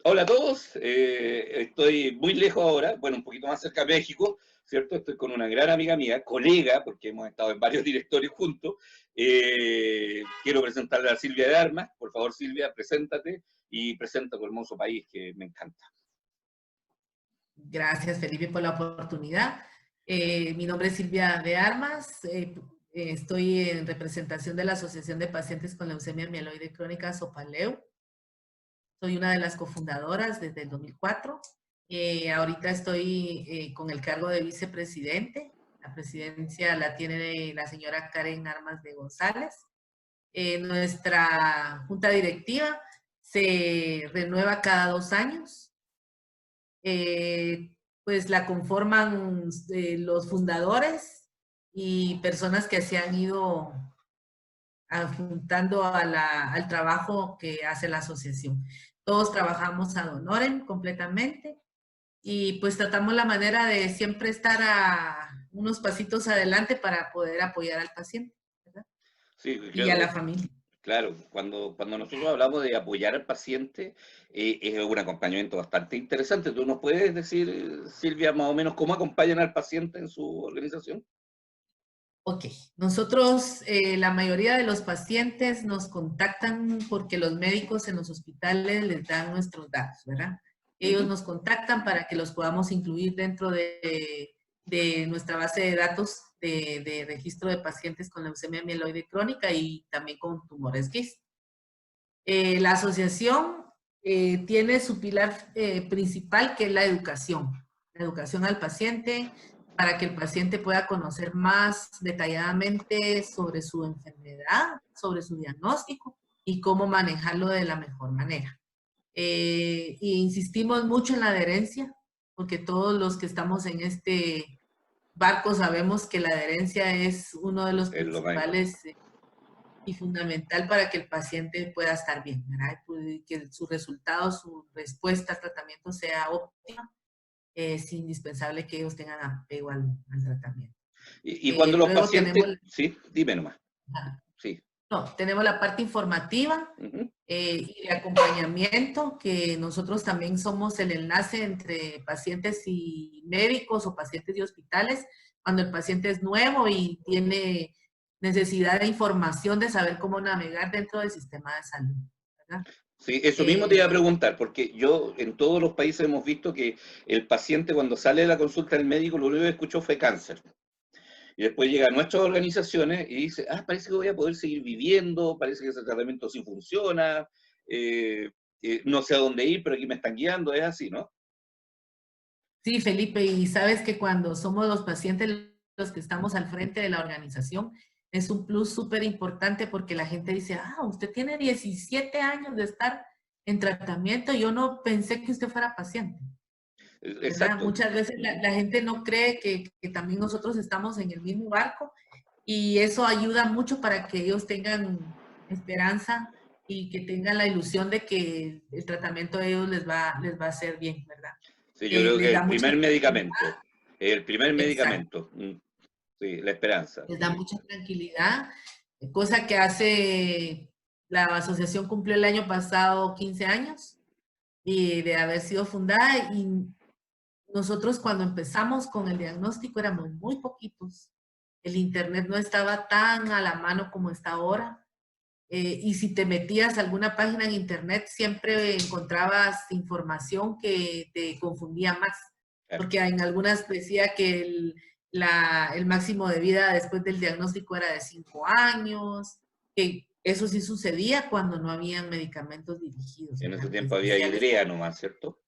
Hola a todos, estoy muy lejos ahora, bueno, un poquito más cerca de México, ¿cierto? Estoy con una gran amiga mía, colega, porque hemos estado en varios directorios juntos. Quiero presentarle a Silvia de Armas. Por favor, Silvia, preséntate y presenta tu hermoso país, que me encanta. Gracias, Felipe, por la oportunidad. Mi nombre es Silvia de Armas. Estoy en representación de la Asociación de Pacientes con Leucemia Mieloide Crónica, Sopaleu. Soy una de las cofundadoras desde el 2004. Ahorita estoy con el cargo de vicepresidente. La presidencia la tiene la señora Karen Armas de González. Nuestra junta directiva se renueva cada 2 años. Pues la conforman los fundadores y personas que se han ido adjuntando al trabajo que hace la asociación. Todos trabajamos ad honorem completamente y pues tratamos la manera de siempre estar a unos pasitos adelante para poder apoyar al paciente, ¿verdad? Sí, Y a la familia. claro, cuando nosotros hablamos de apoyar al paciente, es un acompañamiento bastante interesante. ¿Tú nos puedes decir, Silvia, más o menos cómo acompañan al paciente en su organización? Ok, nosotros, la mayoría de los pacientes nos contactan porque los médicos en los hospitales les dan nuestros datos, ¿verdad? Ellos Ujú. nos contactan para que los podamos incluir dentro de nuestra base de datos de registro de pacientes con leucemia mieloide crónica y también con tumores GIST. La asociación tiene su pilar principal, que es la educación al paciente, para que el paciente pueda conocer más detalladamente sobre su enfermedad, sobre su diagnóstico y cómo manejarlo de la mejor manera. Y insistimos mucho en la adherencia, porque todos los que estamos en este barco sabemos que la adherencia es uno de los Es lo más importante. principales y fundamental para que el paciente pueda estar bien, ¿verdad? Y que su resultado, su respuesta al tratamiento sea óptima. Es indispensable que ellos tengan apego al tratamiento. Y cuando los Luego tenemos, pacientes, sí, dime nomás, sí. no, tenemos la parte informativa Ujú. y de acompañamiento, que nosotros también somos el enlace entre pacientes y médicos o pacientes y hospitales, cuando el paciente es nuevo y tiene necesidad de información de saber cómo navegar dentro del sistema de salud, ¿verdad? Sí, eso mismo te iba a Eh, preguntar, porque yo en todos los países hemos visto que el paciente cuando sale de la consulta del médico lo único que escuchó fue cáncer. Y después llega a nuestras organizaciones y dice, ah, parece que voy a poder seguir viviendo, parece que ese tratamiento sí funciona, eh, no sé a dónde ir, pero aquí me están guiando, es así, ¿no? sí, Felipe, y sabes que cuando somos los pacientes los que estamos al frente de la organización, es un plus súper importante porque la gente dice, ah, usted tiene 17 años de estar en tratamiento, yo no pensé que usted fuera paciente, ¿verdad? Exacto. Muchas veces la gente no cree que también nosotros estamos en el mismo barco y eso ayuda mucho para que ellos tengan esperanza y que tengan la ilusión de que el tratamiento de ellos les va a hacer bien, ¿verdad? Sí, yo creo que Les da mucha el primer exacto, medicamento, sí, la esperanza. les da mucha tranquilidad, cosa que hace, la asociación cumplió el año pasado 15 años y de haber sido fundada y nosotros cuando empezamos con el diagnóstico éramos muy poquitos. El internet no estaba tan a la mano como está ahora. Y si te metías a alguna página en internet, siempre encontrabas información que te confundía más. Claro. Porque en algunas decía que el máximo de vida después del diagnóstico era de 5 años, que eso sí sucedía cuando no habían medicamentos dirigidos, En ese ¿verdad? tiempo había Especiales idea nomás, ¿cierto?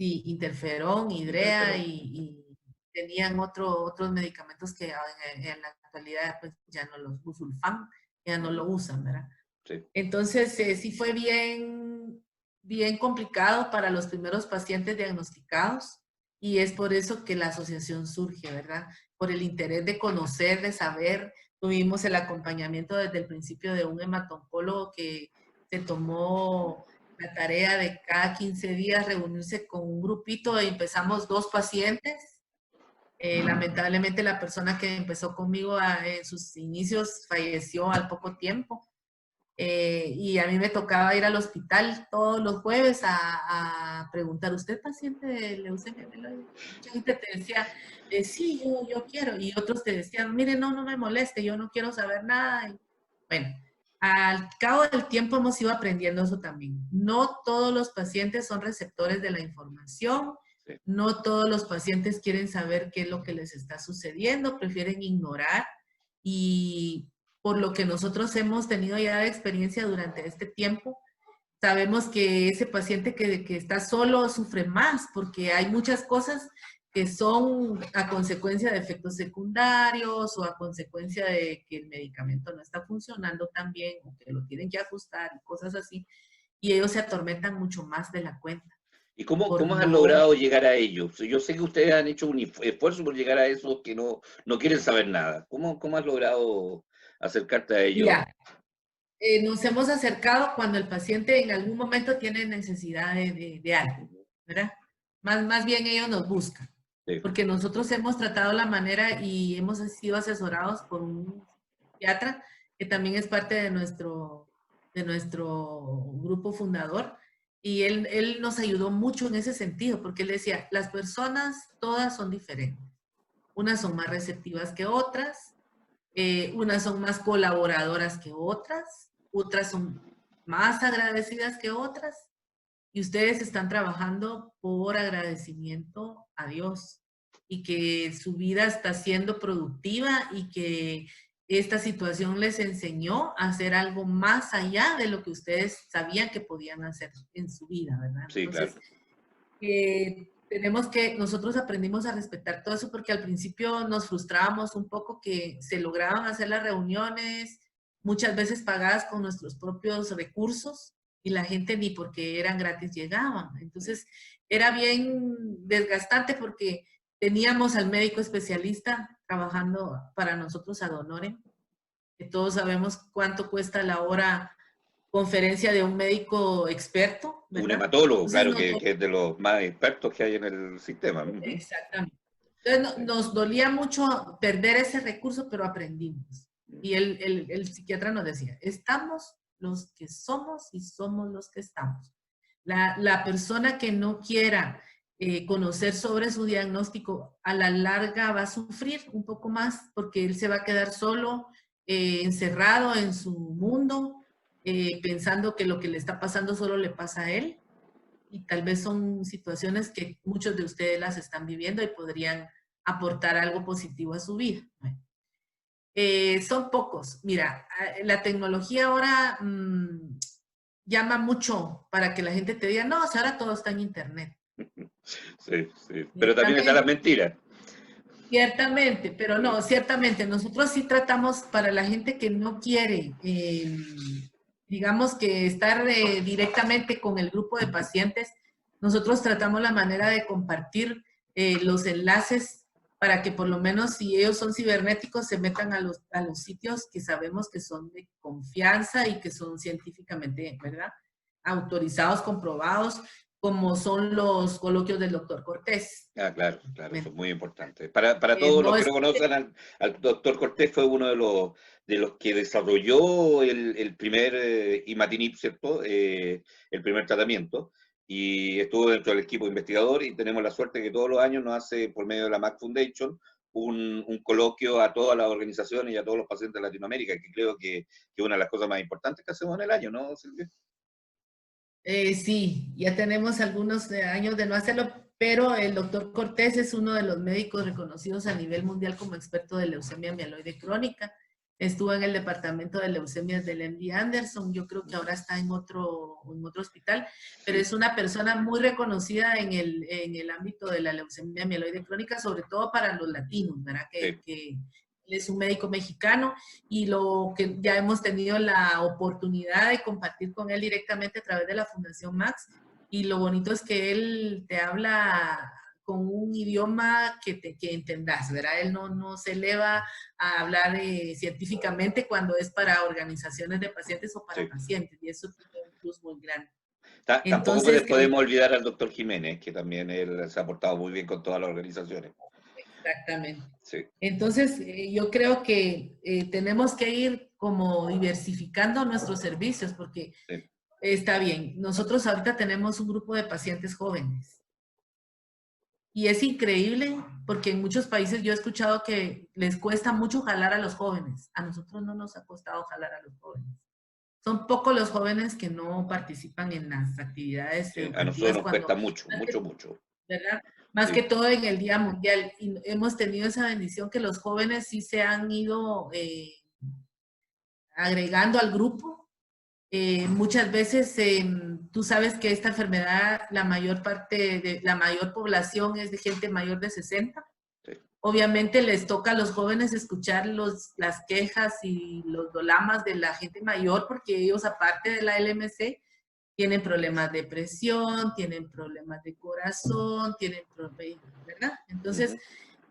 sí, interferón, hidrea Interferón. y tenían otros medicamentos que en la actualidad pues, ya no los usulfán, ya no lo usan, ¿verdad? Sí. Entonces sí fue bien complicado para los primeros pacientes diagnosticados y es por eso que la asociación surge, ¿verdad? Por el interés de conocer, de saber. Tuvimos el acompañamiento desde el principio de un hematoncólogo que se tomó la tarea de cada 15 días reunirse con un grupito. Empezamos 2 pacientes. Lamentablemente la persona que empezó conmigo en sus inicios falleció al poco tiempo. Y a mí me tocaba ir al hospital todos los jueves a preguntar, ¿usted es paciente de leucemia mieloide? Mucha gente te decía, sí, yo quiero. Y otros te decían, mire, no me moleste, yo no quiero saber nada. Y, bueno, al cabo del tiempo hemos ido aprendiendo eso también. No todos los pacientes son receptores de la información. Sí. No todos los pacientes quieren saber qué es lo que les está sucediendo, prefieren ignorar. Y por lo que nosotros hemos tenido ya de experiencia durante este tiempo, sabemos que ese paciente que está solo sufre más porque hay muchas cosas que son a consecuencia de efectos secundarios o a consecuencia de que el medicamento no está funcionando tan bien o que lo tienen que ajustar y cosas así. Y ellos se atormentan mucho más de la cuenta. ¿Y cómo Por han no, logrado llegar a ellos? Yo sé que ustedes han hecho un esfuerzo por llegar a esos que no quieren saber nada. ¿Cómo has logrado acercarte a ellos? mira, nos hemos acercado cuando el paciente en algún momento tiene necesidad de algo, ¿verdad? Más bien ellos nos buscan, Sí. porque nosotros hemos tratado la manera y hemos sido asesorados por un psiquiatra que también es parte de nuestro grupo fundador, y él nos ayudó mucho en ese sentido, porque él decía, las personas todas son diferentes. Unas son más receptivas que otras, unas son más colaboradoras que otras son más agradecidas que otras, y ustedes están trabajando por agradecimiento a Dios y que su vida está siendo productiva y que esta situación les enseñó a hacer algo más allá de lo que ustedes sabían que podían hacer en su vida, ¿verdad? Sí, Entonces, claro. nosotros aprendimos a respetar todo eso porque al principio nos frustrábamos un poco que se lograban hacer las reuniones, muchas veces pagadas con nuestros propios recursos, y la gente ni porque eran gratis llegaban. Entonces era bien desgastante porque teníamos al médico especialista trabajando para nosotros ad honorem, que todos sabemos cuánto cuesta la hora conferencia de un médico experto, Un ¿verdad? hematólogo, Entonces claro, que es de los más expertos que hay en el sistema. exactamente. Entonces Sí. nos dolía mucho perder ese recurso, pero aprendimos. Y el psiquiatra nos decía, estamos los que somos y somos los que estamos. La persona que no quiera conocer sobre su diagnóstico, a la larga va a sufrir un poco más porque él se va a quedar solo, encerrado en su mundo, pensando que lo que le está pasando solo le pasa a él, y tal vez son situaciones que muchos de ustedes las están viviendo y podrían aportar algo positivo a su vida. Bueno, son pocos. Mira, la tecnología ahora llama mucho para que la gente te diga, no, o sea, ahora todo está en Internet. Sí, sí. Pero también está la Ciertamente, mentira. ciertamente, pero no, ciertamente, nosotros sí tratamos para la gente que no quiere, digamos que estar directamente con el grupo de pacientes, nosotros tratamos la manera de compartir los enlaces para que por lo menos si ellos son cibernéticos se metan a los sitios que sabemos que son de confianza y que son científicamente, ¿verdad? Autorizados, comprobados, como son los coloquios del doctor Cortés. Ah, claro, claro, eso es muy importante. Para todos los No que es, no conocen al doctor Cortés, fue uno de los que desarrolló el primer imatinib, ¿cierto? El primer tratamiento, y estuvo dentro del equipo investigador, y tenemos la suerte que todos los años nos hace, por medio de la Mac Foundation, un coloquio a todas las organizaciones y a todos los pacientes de Latinoamérica, que creo que es una de las cosas más importantes que hacemos en el año, ¿no, Silvia? Sí, ya tenemos algunos años de no hacerlo, pero el doctor Cortés es uno de los médicos reconocidos a nivel mundial como experto de leucemia mieloide crónica. Estuvo en el departamento de leucemias del MD Anderson, yo creo que ahora está en otro hospital, pero Sí, es una persona muy reconocida en el ámbito de la leucemia mieloide crónica, sobre todo para los latinos, ¿verdad? sí. Que él es un médico mexicano, y lo que ya hemos tenido la oportunidad de compartir con él directamente a través de la Fundación Max, y lo bonito es que él te habla con un idioma que entendas, ¿verdad? Él no se eleva a hablar científicamente cuando es para organizaciones de pacientes o para Sí. pacientes, y eso tiene un plus muy grande. Tampoco Entonces, podemos olvidar al doctor Jiménez, que también él se ha portado muy bien con todas las organizaciones. exactamente. Sí, Entonces, yo creo que tenemos que ir como diversificando nuestros servicios, porque Sí. está bien, nosotros ahorita tenemos un grupo de pacientes jóvenes y es increíble porque en muchos países yo he escuchado que les cuesta mucho jalar a los jóvenes. A nosotros no nos ha costado jalar a los jóvenes. Son pocos los jóvenes que no participan en las actividades Sí, a nosotros educativas nos cuando, cuesta mucho, mucho, mucho. ¿verdad? Más que Sí, todo en el Día Mundial. Y hemos tenido esa bendición que los jóvenes sí se han ido agregando al grupo. Muchas veces tú sabes que esta enfermedad, la mayor parte de la mayor población es de gente mayor de 60. sí. Obviamente les toca a los jóvenes escuchar las quejas y los dolamas de la gente mayor porque ellos, aparte de la LMC, tienen problemas de presión, tienen problemas de corazón, tienen problemas, ¿verdad? Entonces, Ujú.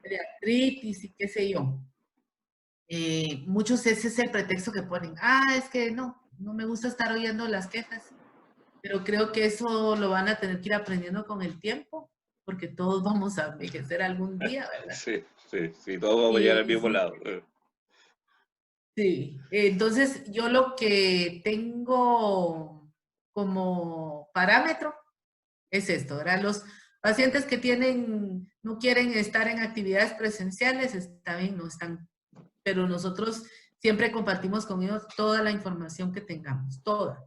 de artritis y qué sé yo. Muchos ese es el pretexto que ponen. Ah, es que no me gusta estar oyendo las quejas, pero creo que eso lo van a tener que ir aprendiendo con el tiempo, porque todos vamos a envejecer algún día, ¿verdad? Sí, sí, sí, todos vamos a llegar al Y mismo sí, lado. sí. Entonces, yo lo que tengo como parámetro es esto, ¿verdad? Los pacientes que no quieren estar en actividades presenciales, está bien, no están, pero nosotros siempre compartimos con ellos toda la información que tengamos, toda.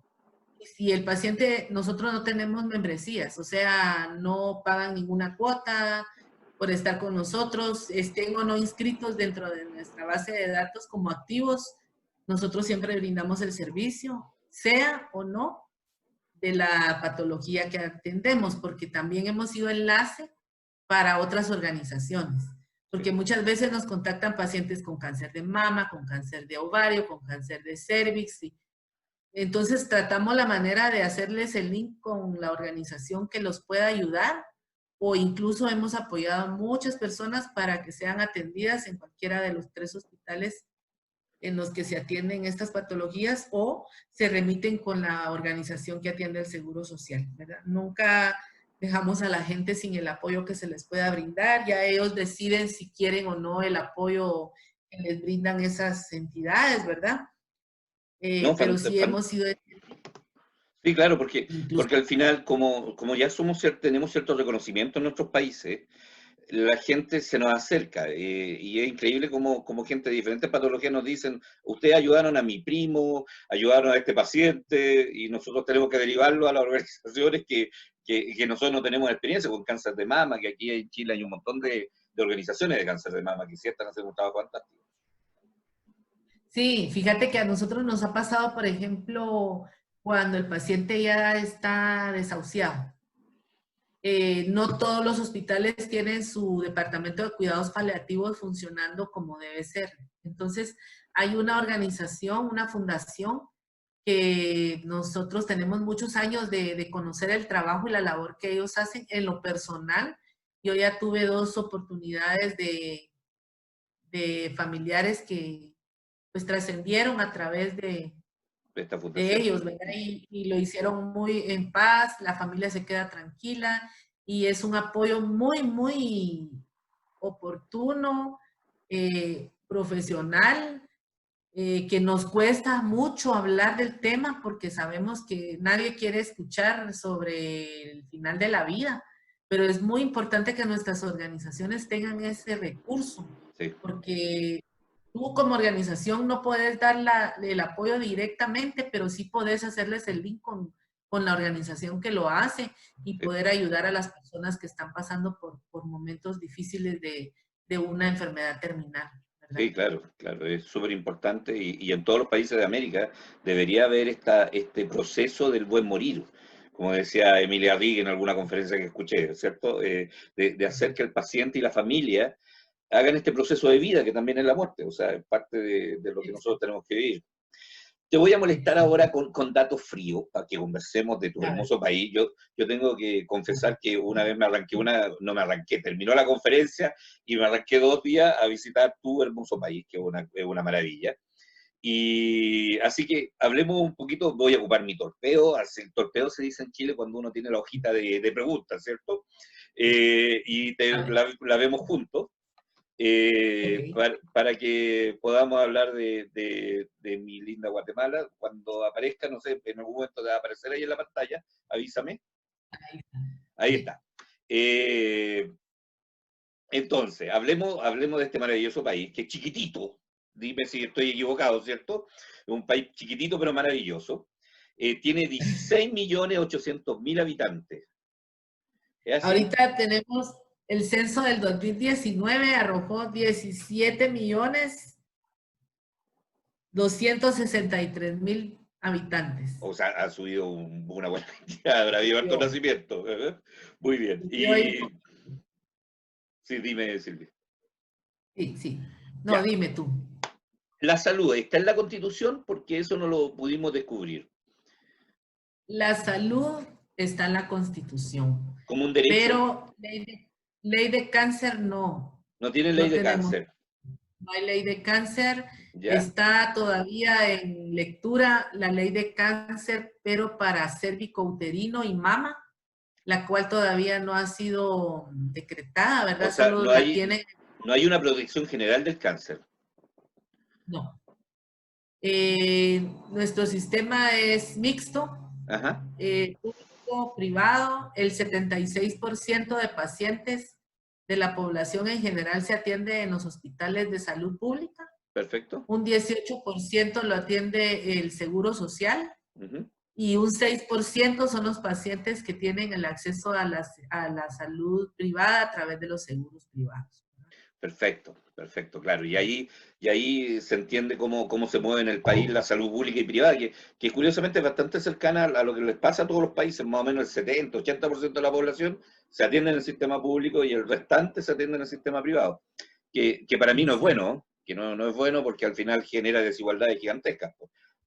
Y si el paciente, nosotros no tenemos membresías, o sea, no pagan ninguna cuota por estar con nosotros, estén o no inscritos dentro de nuestra base de datos como activos, nosotros siempre brindamos el servicio, sea o no de la patología que atendemos, porque también hemos sido enlace para otras organizaciones, porque Sí. muchas veces nos contactan pacientes con cáncer de mama, con cáncer de ovario, con cáncer de cervix, y entonces tratamos la manera de hacerles el link con la organización que los pueda ayudar, o incluso hemos apoyado a muchas personas para que sean atendidas en cualquiera de los 3 hospitales en los que se atienden estas patologías o se remiten con la organización que atiende el Seguro Social, ¿verdad? Nunca dejamos a la gente sin el apoyo que se les pueda brindar, ya ellos deciden si quieren o no el apoyo que les brindan esas entidades, ¿verdad? No, Pero sí hemos sido sí, claro, porque, incluso. porque al final, como ya tenemos cierto reconocimiento en nuestros países, la gente se nos acerca y es increíble como gente de diferentes patologías nos dicen, ustedes ayudaron a mi primo, ayudaron a este paciente y nosotros tenemos que derivarlo a las organizaciones que nosotros no tenemos experiencia con cáncer de mama, que aquí en Chile hay un montón de organizaciones de cáncer de mama que sí están haciendo un trabajo fantástico. Sí, fíjate que a nosotros nos ha pasado, por ejemplo, cuando el paciente ya está desahuciado. No todos los hospitales tienen su departamento de cuidados paliativos funcionando como debe ser. Entonces, hay una organización, una fundación, que nosotros tenemos muchos años de conocer el trabajo y la labor que ellos hacen en lo personal. Yo ya tuve 2 oportunidades de familiares que pues trascendieron a través De esta de fundación. ellos, ¿verdad? Y lo hicieron muy en paz, la familia se queda tranquila y es un apoyo muy, muy oportuno, profesional, que nos cuesta mucho hablar del tema porque sabemos que nadie quiere escuchar sobre el final de la vida, pero es muy importante que nuestras organizaciones tengan ese recurso, Sí. porque tú como organización no puedes dar el apoyo directamente, pero sí puedes hacerles el link con la organización que lo hace y Sí. poder ayudar a las personas que están pasando por momentos difíciles de una enfermedad terminal, ¿verdad? Sí, claro, claro, es súper importante y en todos los países de América debería haber este proceso del buen morir, como decía Emilia Rigg en alguna conferencia que escuché, ¿cierto? De hacer que el paciente y la familia hagan este proceso de vida que también es la muerte, o sea, es parte de lo que nosotros tenemos que vivir. Te voy a molestar Exacto. ahora con datos fríos para que conversemos de tu A ver, hermoso país. Yo tengo que confesar que una vez me arranqué no me arranqué, terminó la conferencia y me arranqué 2 días a visitar tu hermoso país, que es una maravilla. Y así que hablemos un poquito, voy a ocupar mi torpeo, el torpeo se dice en Chile cuando uno tiene la hojita de preguntas, ¿cierto? Y a ver. la vemos juntos. Ok. para que podamos hablar de mi linda Guatemala. Cuando aparezca, no sé, en algún momento te va a aparecer ahí en la pantalla, avísame. Ahí está. Ahí Sí. está. Entonces, hablemos de este maravilloso país, que es chiquitito. Dime si estoy equivocado, ¿cierto? Es un país chiquitito pero maravilloso. Tiene 16.800.000 habitantes. ¿Es así? Ahorita tenemos el censo del 2019, arrojó 17.263.000 habitantes. O sea, ha subido una buena cantidad, habrá habido harto Subió, nacimiento. Muy bien. subió Y sí, dime, Silvia. sí, sí. No, Ya. dime tú. La salud está en la Constitución porque eso no lo pudimos descubrir. La salud está en la Constitución, Como un derecho, pero ley de cáncer no, no tiene ley no de tenemos. cáncer. No hay ley de cáncer, ¿Ya? está todavía en lectura la ley de cáncer, pero para cervicouterino y mama, la cual todavía no ha sido decretada, O ¿verdad? sea, Solo la tiene, no hay una protección general del cáncer. no. Nuestro sistema es mixto, Ajá, público, privado. El 76% de pacientes de la población en general se atiende en los hospitales de salud pública. perfecto. Un 18% lo atiende el Seguro Social Ujú. y un 6% son los pacientes que tienen el acceso a la salud privada a través de los seguros privados. Perfecto, perfecto, claro. Y ahí se entiende cómo se mueve en el país la salud pública y privada, que curiosamente es bastante cercana a lo que les pasa a todos los países, más o menos el 70, 80% de la población se atiende en el sistema público y el restante se atiende en el sistema privado, que para mí no es Exacto. bueno, que no es bueno porque al final genera desigualdades gigantescas,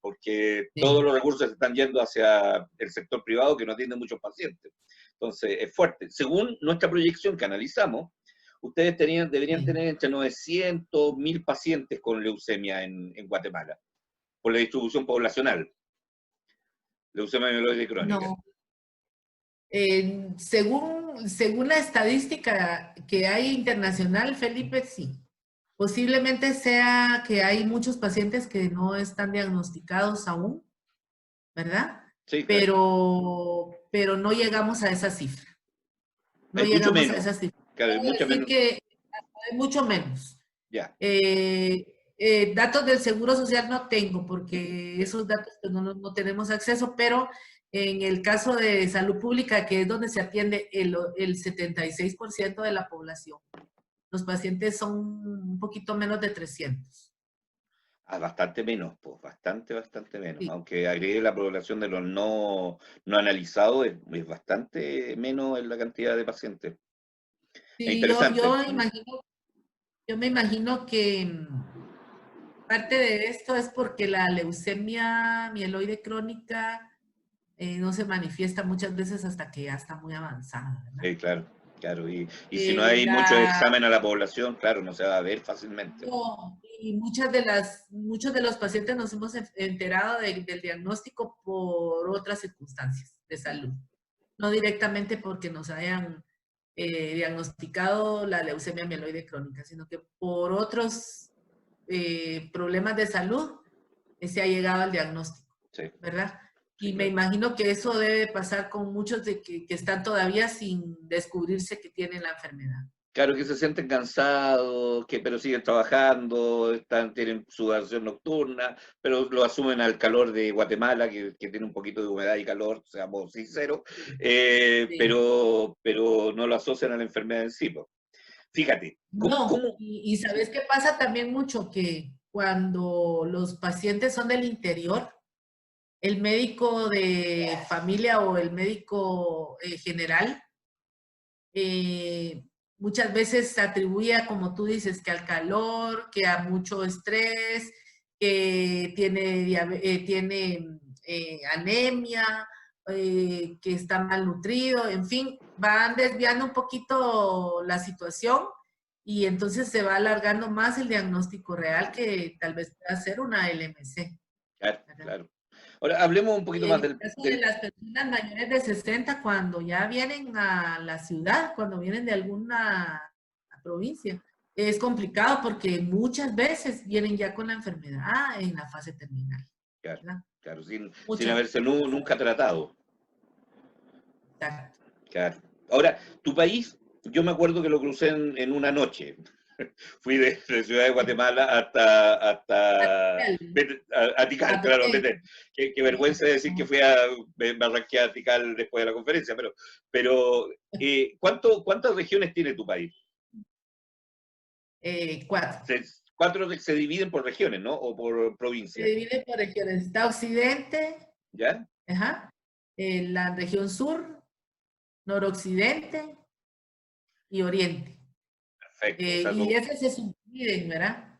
porque todos Sí. los recursos están yendo hacia el sector privado que no atiende muchos pacientes. Entonces, es fuerte. Según nuestra proyección que analizamos, ustedes deberían Sí. tener entre 900, 1.000 pacientes con leucemia en Guatemala, por la distribución poblacional, leucemia mieloide crónica. No. Según la estadística que hay internacional, Felipe, sí. Posiblemente sea que hay muchos pacientes que no están diagnosticados aún, ¿verdad? Sí, claro. Pero no llegamos a esa cifra. No Hay mucho llegamos a menos, esa cifra. claro, hay Puedo mucho decir menos. que hay mucho menos. Ya, Datos del Seguro Social no tengo porque esos datos pues, no tenemos acceso, pero en el caso de salud pública, que es donde se atiende el 76% de la población, los pacientes son un poquito menos de 300. bastante menos, pues, bastante menos. Sí. Aunque agregue la población de los no analizados, es bastante menos en la cantidad de pacientes. Es Sí, interesante. yo me imagino que parte de esto es porque la leucemia mieloide crónica no se manifiesta muchas veces hasta que ya está muy avanzada, ¿verdad? Sí, claro, claro. Y si no Eh, hay mucho la, examen a la población, claro, no se va a ver fácilmente. no, y muchos de los pacientes nos hemos enterado del diagnóstico por otras circunstancias de salud, no directamente porque nos hayan diagnosticado la leucemia mieloide crónica, sino que por otros problemas de salud se ha llegado al diagnóstico, Sí, ¿verdad? sí, Y me claro. imagino que eso debe pasar con muchos de que están todavía sin descubrirse que tienen la enfermedad. Claro que se sienten cansados, pero siguen trabajando, tienen sudoración nocturna, pero lo asumen al calor de Guatemala, que tiene un poquito de humedad y calor, seamos sinceros, Sí. pero no lo asocian a la enfermedad en sí, po. Fíjate, No, ¿cómo? y ¿sabes qué pasa también mucho? Que cuando los pacientes son del interior, el médico de familia o el médico general muchas veces se atribuye, como tú dices, que al calor, que a mucho estrés, que tiene anemia, que está malnutrido, en fin, van desviando un poquito la situación y entonces se va alargando más el diagnóstico real que tal vez pueda ser una LMC, Claro, ¿verdad? claro. Ahora, hablemos un poquito Y en más el caso de las personas mayores de 60, cuando ya vienen a la ciudad, cuando vienen de alguna provincia, es complicado porque muchas veces vienen ya con la enfermedad en la fase terminal, Claro, ¿verdad? claro, sin Muchas haberse veces. nunca tratado. Exacto. Claro. Ahora, tu país, yo me acuerdo que lo crucé en una noche. Fui de Ciudad de Guatemala a Tikal, A claro, Petén. Petén. Qué vergüenza decir que fui a me arranqué a Tikal después de la conferencia, pero ¿cuántas regiones tiene tu país? 4. Cuatro se dividen por regiones, ¿no? O por Se provincias, divide por regiones. Está Occidente, ¿ya? ajá, la región sur, noroccidente y oriente. Perfecto. O sea, Y esas se subdividen, ¿verdad?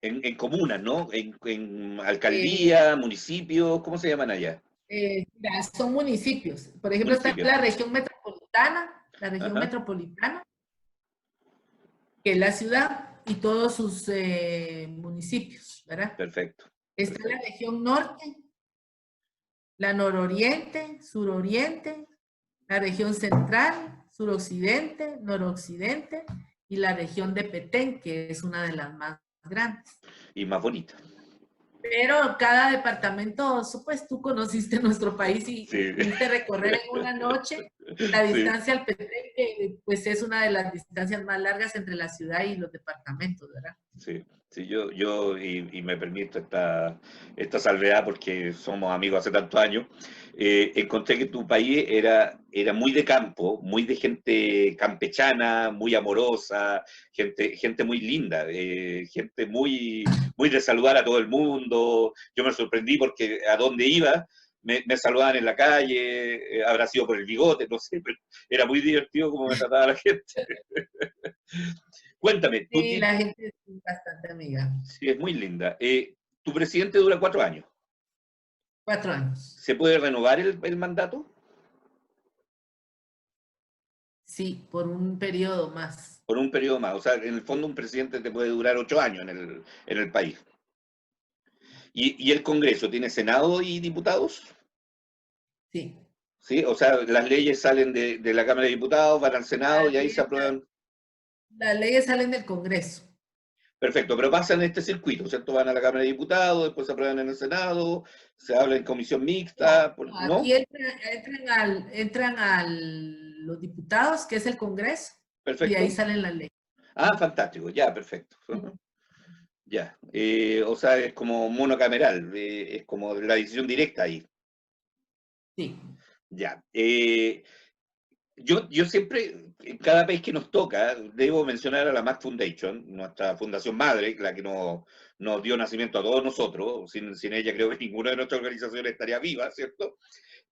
en comunas, ¿no? En Eh, alcaldía, municipios, ¿cómo se llaman allá? Mira, son municipios. Por ejemplo, está Municipios. la región Ajá, metropolitana, que es la ciudad y todos sus municipios, ¿verdad? perfecto, Está la perfecto. región norte, la nororiente, suroriente, la región central, suroccidente, noroccidente y la región de Petén, que es una de las más grandes. Y más bonita. Pero cada departamento, pues tú conociste nuestro país y Sí, pudiste recorrer en una noche la sí, distancia al Petén, que pues es una de las distancias más largas entre la ciudad y los departamentos, ¿verdad? sí. Sí, y me permito esta salvedad porque somos amigos hace tantos años, encontré que tu país era muy de campo, muy de gente campechana, muy amorosa, gente muy linda, gente muy de saludar a todo el mundo. Yo me sorprendí porque a donde iba me saludaban en la calle, habrá sido por el bigote, no sé, pero era muy divertido como me trataba la gente. Cuéntame, Sí, la gente es bastante amiga. sí, es muy linda. Tu presidente dura 4 años. 4 años. ¿Se puede renovar el mandato? Sí, por un periodo más. Por un periodo más. O sea, en el fondo un presidente te puede durar 8 años en el país. ¿Y el Congreso tiene Senado y diputados? Sí. ¿Sí? O sea, las leyes salen de la Cámara de Diputados, van al Senado Las y ahí se leyes, aprueban. las leyes salen del Congreso. Perfecto, pero pasan este circuito, ¿cierto? Van a la Cámara de Diputados, después se aprueban en el Senado, se habla en comisión No, mixta, aquí ¿no? entran los diputados, que es el Congreso, y de ahí Perfecto. salen las leyes. Ah, fantástico, ya, perfecto. Ya, o sea, es como monocameral, es como la decisión directa ahí. Sí. Ya. Yo siempre, en cada país que nos toca, debo mencionar a la Mac Foundation, nuestra fundación madre, la que nos dio nacimiento a todos nosotros. Sin ella creo que ninguna de nuestras organizaciones estaría viva, ¿cierto?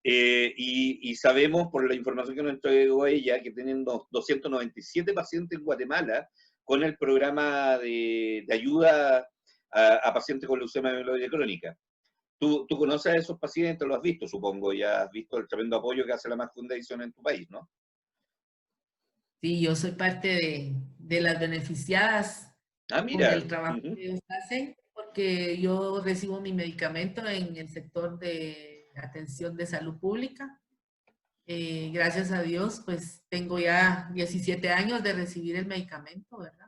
Y sabemos por la información que nos entregó ella que tienen 297 pacientes en Guatemala con el programa de ayuda a pacientes con leucemia mieloide crónica. ¿Tú conoces a esos pacientes? ¿Lo has visto, supongo? Ya has visto el tremendo apoyo que hace la Mac Foundation en tu país, ¿no? Sí, yo soy parte de las beneficiadas Ah, con mira. el trabajo Ujú. que ellos hacen, porque yo recibo mi medicamento en el sector de atención de salud pública. Gracias a Dios, pues tengo ya 17 años de recibir el medicamento, ¿verdad?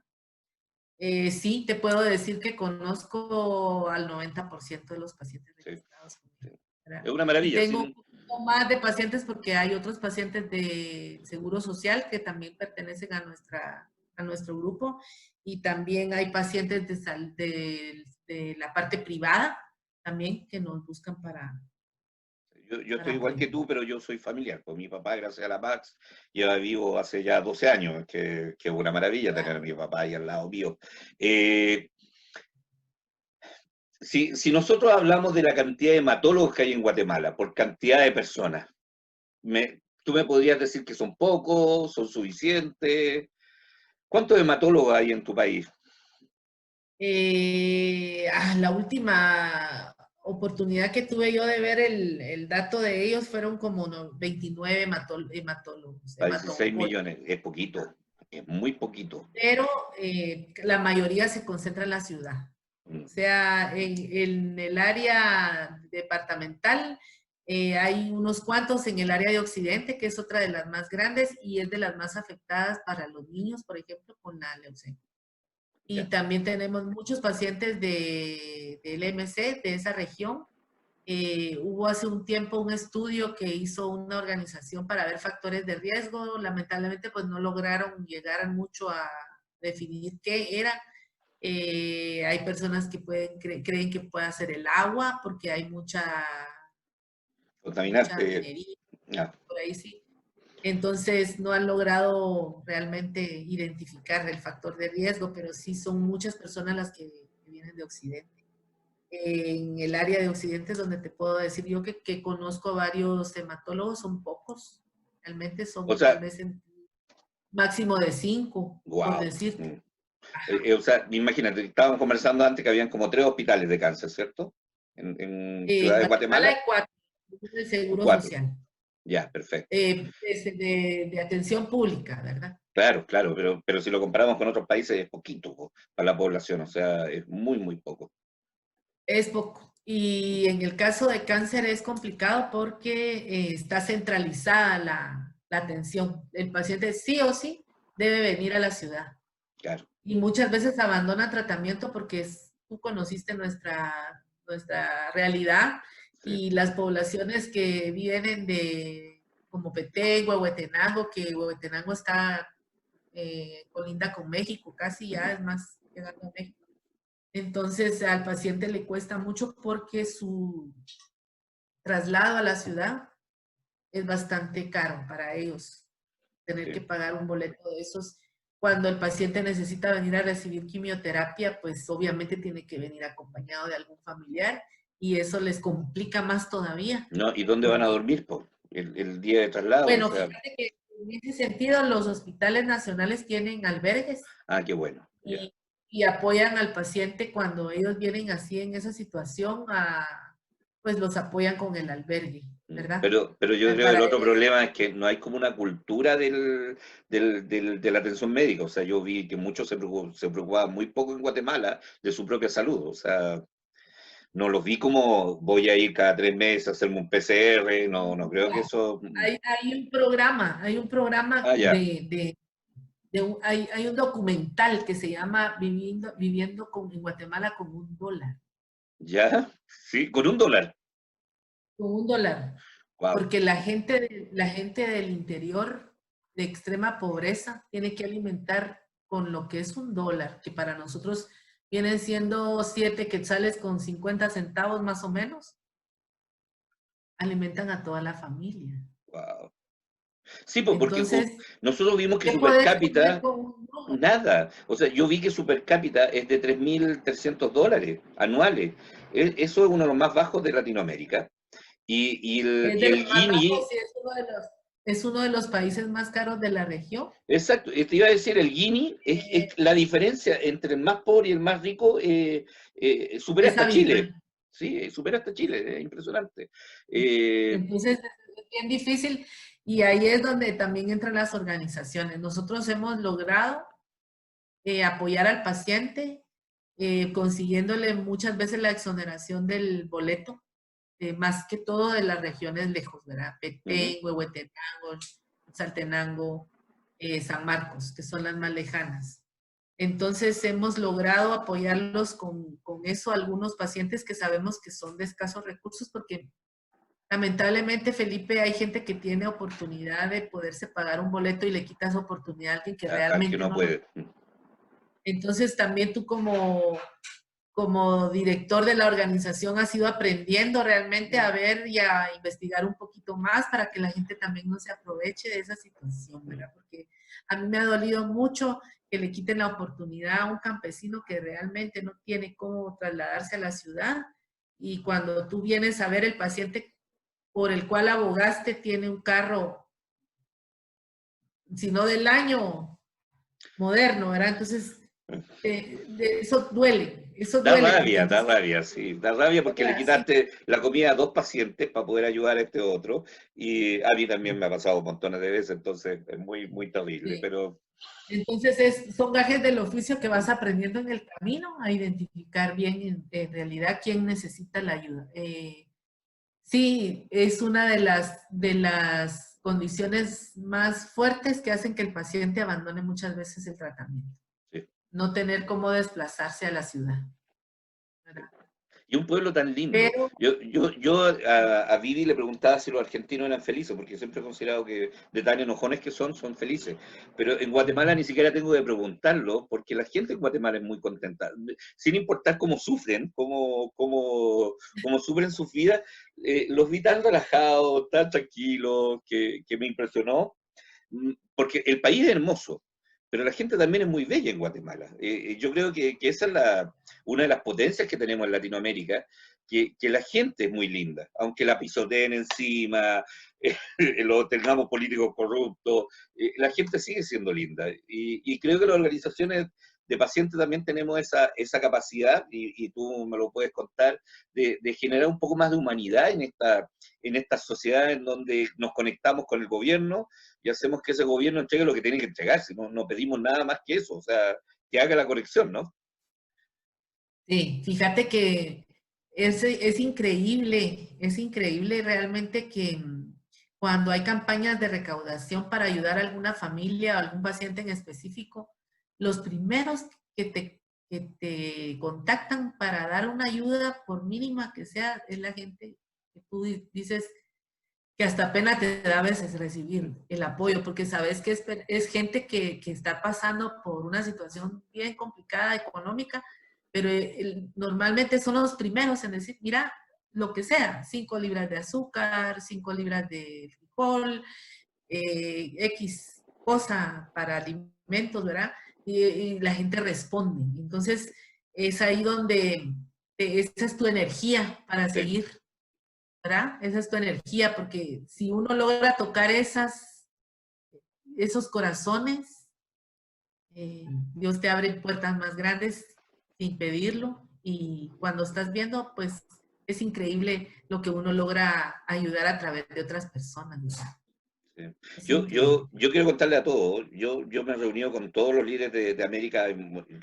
Sí, te puedo decir que conozco al 90% de los pacientes Sí, registrados sí. conmigo, ¿verdad? Es una Y maravilla. tengo un poquito más de pacientes porque hay otros pacientes de Seguro Social que también pertenecen a nuestro grupo y también hay pacientes de la parte privada también que nos buscan Yo estoy para igual apoyo. que tú, pero yo soy familiar. Pues mi papá, gracias a la Max, lleva vivo hace ya 12 años, que es una maravilla tener a mi papá ahí al lado mío. Eh, si nosotros hablamos de la cantidad de hematólogos que hay en Guatemala, por cantidad de personas, ¿tú me podrías decir que son pocos, son suficientes? ¿Cuántos hematólogos hay en tu país? La última oportunidad que tuve yo de ver el dato de ellos fueron como 29 hematólogos, Para 16 hematólogos, millones, es poquito, es muy poquito. pero la mayoría se concentra en la ciudad. Mm. O sea, en el área departamental hay unos cuantos en el área de Occidente, que es otra de las más grandes y es de las más afectadas para los niños, por ejemplo, con la leucemia. Y Ya. también tenemos muchos pacientes del MC, de esa región. Hubo hace un tiempo un estudio que hizo una organización para ver factores de riesgo. Lamentablemente, pues no lograron llegar mucho a definir qué era. Hay personas que creen que puede ser el agua porque hay mucha Contaminante. minería, Ya. por ahí sí. Entonces no han logrado realmente identificar el factor de riesgo, pero sí son muchas personas las que vienen de Occidente. En el área de Occidente es donde te puedo decir yo que conozco varios hematólogos, son pocos, realmente O son tal sea, vez en máximo de 5, por wow. decirte. O sea, imagínate, estábamos conversando antes que habían como 3 hospitales de cáncer, ¿cierto? En Ciudad En de Guatemala hay Guatemala, 4 del o Seguro 4. Social, Ya, perfecto. de atención pública, ¿verdad? Claro, claro, pero si lo comparamos con otros países es poquito para la población, o sea, es muy, muy poco. Es poco. Y en el caso de cáncer es complicado porque está centralizada la atención. El paciente sí o sí debe venir a la ciudad. Claro. Y muchas veces abandona tratamiento porque tú conociste nuestra realidad Sí. y las poblaciones que vienen de como Petén, Huehuetenango, que Huehuetenango está colinda con México, casi ya es más llegando a México. Entonces al paciente le cuesta mucho porque su traslado a la ciudad es bastante caro para ellos, tener que Sí. pagar un boleto de esos. Cuando el paciente necesita venir a recibir quimioterapia, pues obviamente tiene que venir acompañado de algún familiar y eso les complica más todavía. ¿No? ¿Y dónde van a Porque, dormir, po? El día de traslado, o bueno, sea, fíjate que en ese sentido los hospitales nacionales tienen albergues qué bueno, ya. y, y apoyan al paciente cuando ellos vienen así en esa situación, pues los apoyan con el albergue, ¿verdad? Pero yo creo que Para el otro problema es que no hay como una cultura de la atención médica. O sea, yo vi que muchos se preocupaban muy poco en Guatemala de su propia salud. O sea, no los vi como voy a ir cada 3 meses a hacerme un PCR. No, no creo que no, eso. hay un programa Ah, ya. hay un documental que se llama Viviendo en Guatemala con $1. ¿Ya? Sí, con $1. Con $1. Wow. Porque la gente del interior de extrema pobreza tiene que alimentar con lo que es $1, que para nosotros vienen siendo 7 quetzales con 50 centavos más o menos. Alimentan a toda la familia. Wow. Sí, pues porque Entonces, nosotros vimos que ¿qué super puedes comer cápita, con $1? nada. O sea, yo vi que super cápita es de $3.300 anuales. Eso es uno de los más bajos de Latinoamérica. Es Y de los el más Guinea, bajos y es uno de los países más caros de la región. exacto, te iba a decir, el Guinea es la diferencia entre el más pobre y el más rico, supera Es hasta Chile. abismal. Sí, supera hasta Chile, es impresionante. Eh, Entonces, es bien difícil y ahí es donde también entran las organizaciones. Nosotros hemos logrado apoyar al paciente, consiguiéndole muchas veces la exoneración del boleto, más que todo de las regiones lejos, ¿verdad? ujú, Petén, Huehuetenango, Saltenango, San Marcos, que son las más lejanas. Entonces hemos logrado apoyarlos con eso a algunos pacientes que sabemos que son de escasos recursos porque lamentablemente, Felipe, hay gente que tiene oportunidad de poderse pagar un boleto y le quita esa oportunidad a alguien que al que realmente no no lo... puede. Entonces también tú como director de la organización has ido aprendiendo realmente a ver y a investigar un poquito más para que la gente también no se aproveche de esa situación, ¿verdad? Porque a mí me ha dolido mucho que le quiten la oportunidad a un campesino que realmente no tiene cómo trasladarse a la ciudad y cuando tú vienes a ver el paciente por el cual abogaste tiene un carro, sino del año moderno, ¿verdad? Entonces, eso duele, porque Da entonces, rabia, sí, da rabia porque le sí, quitaste la comida a 2 pacientes para poder ayudar a este otro. Y a mí también me ha pasado montones de veces, entonces es muy, muy terrible. sí. Pero Entonces, son gajes del oficio que vas aprendiendo en el camino a identificar bien en realidad quién necesita la ayuda. Sí, es una de las condiciones más fuertes que hacen que el paciente abandone muchas veces el tratamiento. sí, no tener cómo desplazarse a la ciudad, ¿verdad? Y un pueblo tan lindo. Pero Yo a Vivi le preguntaba si los argentinos eran felices, porque siempre he considerado que de tan enojones que son felices. Pero en Guatemala ni siquiera tengo que preguntarlo, porque la gente en Guatemala es muy contenta. Sin importar cómo sufren, cómo sufren sus vidas, los vi tan relajados, tan tranquilos, que me impresionó. Porque el país es hermoso, pero la gente también es muy bella en Guatemala. Yo creo que esa es una de las potencias que tenemos en Latinoamérica, que la gente es muy linda, aunque la pisoteen encima, lo tengamos políticos corruptos, la gente sigue siendo linda. Y creo que las organizaciones de pacientes también tenemos esa capacidad, y tú me lo puedes contar, de generar un poco más de humanidad en esta sociedad en donde nos conectamos con el gobierno y hacemos que ese gobierno entregue lo que tiene que entregar, si no pedimos nada más que eso, o sea, que haga la corrección, ¿no? sí, fíjate que es increíble realmente que cuando hay campañas de recaudación para ayudar a alguna familia o algún paciente en específico, los primeros que te contactan para dar una ayuda, por mínima que sea, es la gente que tú dices que hasta pena te da a veces recibir el apoyo, porque sabes que es gente que está pasando por una situación bien complicada económica, pero normalmente son los primeros en decir, mira, lo que sea, 5 libras de azúcar, 5 libras de frijol, X cosa para alimentos, ¿verdad? Y la gente responde. Entonces, es ahí donde esa es tu energía para Sí, seguir, ¿verdad? Esa es tu energía, porque si uno logra tocar esos corazones, Dios te abre puertas más grandes sin pedirlo, y cuando estás viendo, pues es increíble lo que uno logra ayudar a través de otras personas, ¿verdad? sí. Es Yo, increíble. yo, yo quiero contarle a todos, yo me he reunido con todos los líderes de América,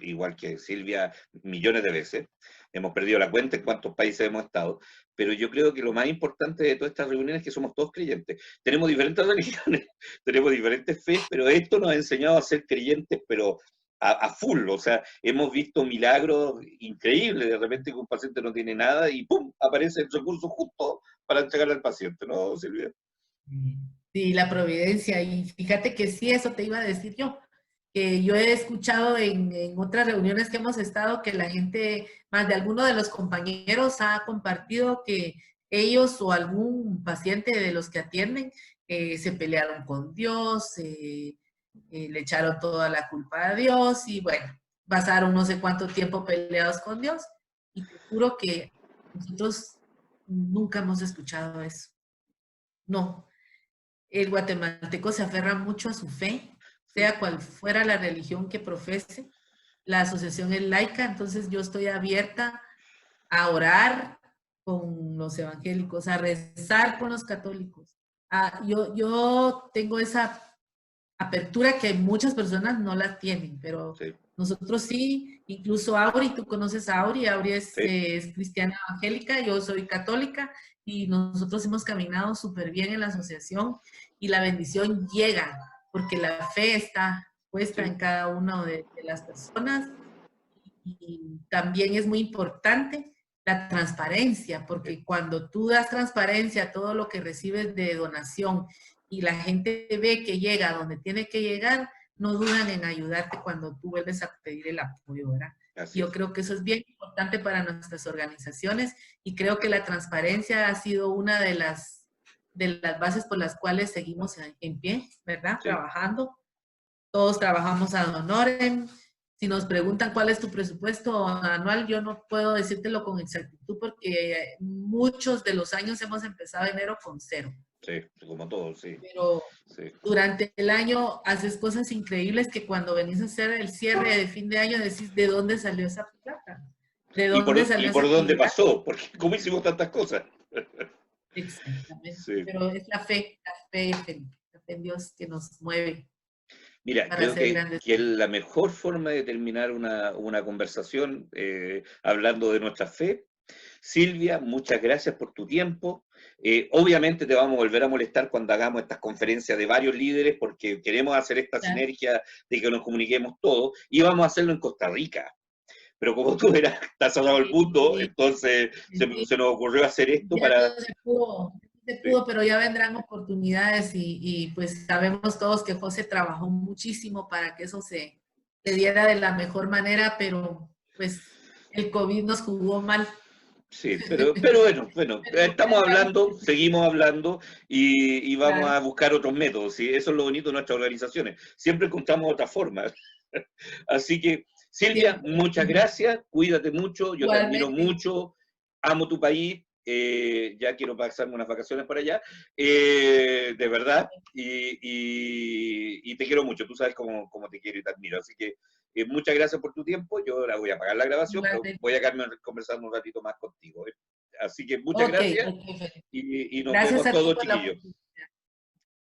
igual que Silvia, millones de veces. Hemos perdido la cuenta en cuántos países hemos estado, pero yo creo que lo más importante de todas estas reuniones es que somos todos creyentes. Tenemos diferentes religiones, tenemos diferentes fe, pero esto nos ha enseñado a ser creyentes, pero a full. O sea, hemos visto milagros increíbles, de repente que un paciente no tiene nada y ¡pum! Aparece el recurso justo para entregar al paciente, ¿no, Silvia? Sí, la providencia. Y fíjate que sí, eso te iba a decir yo, que yo he escuchado en otras reuniones que hemos estado que la gente, más de alguno de los compañeros ha compartido que ellos o algún paciente de los que atienden se pelearon con Dios, le echaron toda la culpa a Dios y bueno, pasaron no sé cuánto tiempo peleados con Dios, y te juro que nosotros nunca hemos escuchado eso. No, el guatemalteco se aferra mucho a su fe, Sí, sea cual fuera la religión que profese. La asociación es laica, entonces yo estoy abierta a orar con los evangélicos, a rezar con los católicos. Yo tengo esa apertura que muchas personas no la tienen, pero sí, nosotros sí, incluso Auri, tú conoces a Auri, Auri sí. es cristiana evangélica, yo soy católica y nosotros hemos caminado súper bien en la asociación y la bendición llega porque la fe está puesta Sí. en cada una de las personas, y también es muy importante la transparencia, porque cuando tú das transparencia a todo lo que recibes de donación y la gente ve que llega a donde tiene que llegar, no dudan en ayudarte cuando tú vuelves a pedir el apoyo, ¿verdad? Así Yo es. creo que eso es bien importante para nuestras organizaciones, y creo que la transparencia ha sido una de las bases por las cuales seguimos en pie, ¿verdad? Sí. Trabajando. Todos trabajamos ad honorem. Si nos preguntan cuál es tu presupuesto anual, yo no puedo decírtelo con exactitud porque muchos de los años hemos empezado enero con cero. Sí, como todo, sí, Pero sí. durante el año haces cosas increíbles que cuando venís a hacer el cierre de fin de año decís, ¿de dónde salió esa plata? ¿De ¿Y dónde por, salió y esa por dónde actividad? pasó? Porque cómo hicimos tantas cosas. Exactamente. Sí. Pero es la fe, Felipe, la fe en Dios que nos mueve Mira, para creo hacer que, grandes que cosas. la mejor forma de terminar una conversación hablando de nuestra fe Silvia, muchas gracias por tu tiempo. Obviamente te vamos a volver a molestar cuando hagamos estas conferencias de varios líderes, porque queremos hacer esta Claro. sinergia de que nos comuniquemos todos, y vamos a hacerlo en Costa Rica. Pero como tú verás, estás al lado del mundo, Sí, entonces sí. se nos ocurrió hacer esto Ya para... no se pudo, no se Sí, pudo, pero ya vendrán oportunidades y pues sabemos todos que José trabajó muchísimo para que eso se diera de la mejor manera, pero pues el COVID nos jugó mal. sí, pero bueno, Pero estamos esperemos hablando, que sí, seguimos hablando y vamos claro. a buscar otros métodos, ¿sí? Eso es lo bonito de nuestras organizaciones, siempre encontramos otra forma. Así que, Silvia, Siempre. muchas gracias, cuídate mucho, yo te admiro Igualmente. mucho, amo tu país, ya quiero pasarme unas vacaciones para allá, de verdad, y te quiero mucho, tú sabes cómo te quiero y te admiro, así que muchas gracias por tu tiempo, yo ahora voy a apagar la grabación, pero Igualmente. voy a quedarme conversando un ratito más contigo. Así que muchas Ok, gracias ok, Felipe. y nos Gracias vemos a ti todos, por la chiquillos. oportunidad.